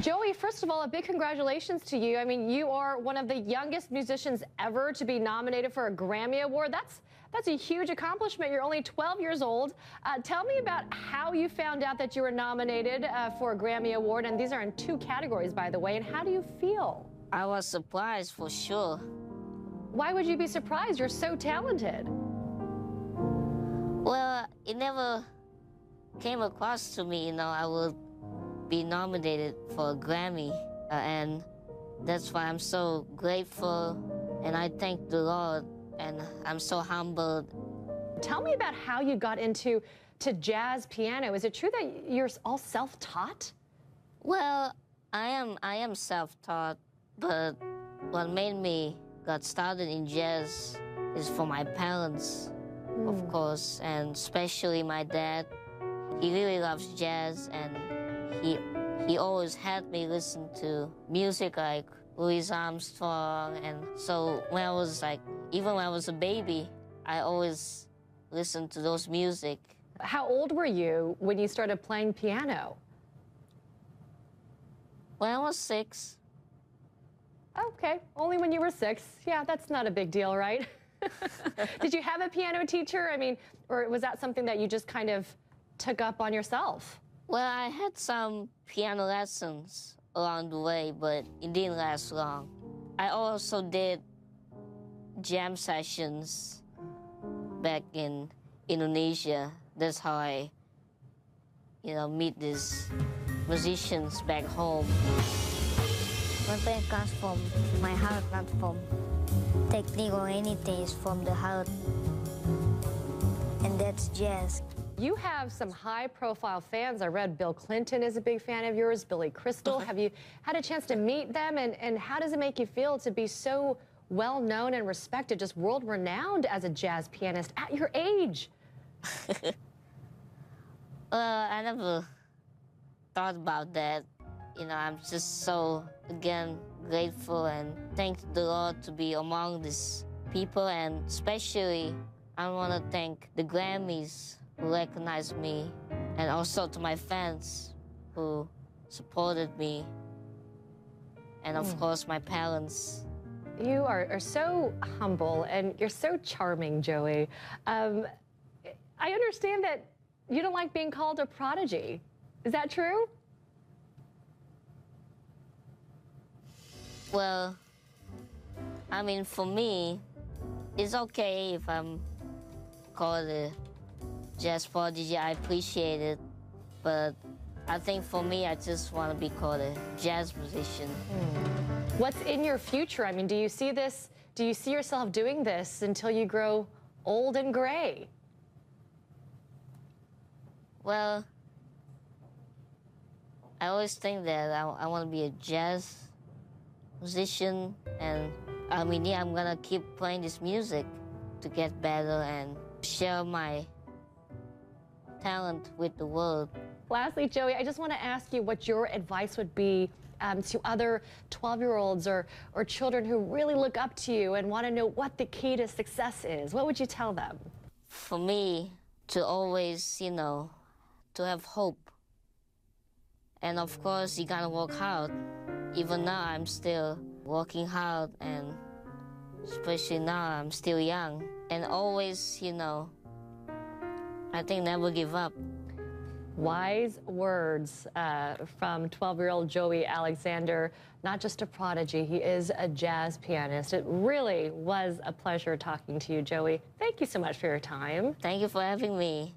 Joey, first of all, a big congratulations to you. I mean, you are one of the youngest musicians ever to be nominated for a Grammy Award. That's a huge accomplishment. You're only 12 years old. Tell me about how you found out that you were nominated for a Grammy Award, and these are in 2 categories, by the way, and how do you feel? I was surprised for sure. Why would you be surprised? You're so talented. Well, it never came across to me, I would be nominated for a Grammy, and that's why I'm so grateful, and I thank the Lord, and I'm so humbled. Tell me about how you got into jazz piano. Is it true that you're all self-taught? Well, I am self-taught, but what made me got started in jazz is for my parents, of course, and especially my dad. He really loves jazz, and he always had me listen to music like Louis Armstrong, and so when I was even when I was a baby, I always listened to those music. How old were you when you started playing piano? When I was 6. Okay, only when you were 6. Yeah, that's not a big deal, right? Did you have a piano teacher? I mean, or was that something that you just kind of took up on yourself? Well, I had some piano lessons along the way, but it didn't last long. I also did jam sessions back in Indonesia. That's how I, meet these musicians back home. My pain comes from my heart, not from technique or anything. It's from the heart, and that's jazz. You have some high-profile fans. I read Bill Clinton is a big fan of yours, Billy Crystal. Have you had a chance to meet them, and how does it make you feel to be so well-known and respected, just world-renowned as a jazz pianist at your age? I never thought about that. I'm just so, again, grateful and thank the Lord to be among these people, and especially I want to thank the Grammys who recognized me, and also to my fans who supported me, and of course my parents. You are so humble, and you're so charming, Joey. I understand that you don't like being called a prodigy. Is that true? Well, I mean, for me, it's okay if I'm called a jazz prodigy. I appreciate it, but I think for me, I just want to be called a jazz musician. What's in your future? I mean, do you see this? Do you see yourself doing this until you grow old and gray? Well, I always think that I want to be a jazz musician, and I'm gonna keep playing this music to get better and share my talent with the world. Lastly, Joey, I just want to ask you what your advice would be to other 12-year-olds or children who really look up to you and want to know what the key to success is. What would you tell them? For me, to always, to have hope. And of course, you gotta work hard. Even now, I'm still working hard, and especially now, I'm still young. And always, I think never give up. Wise words from 12-year-old Joey Alexander. Not just a prodigy, he is a jazz pianist. It really was a pleasure talking to you, Joey. Thank you so much for your time. Thank you for having me.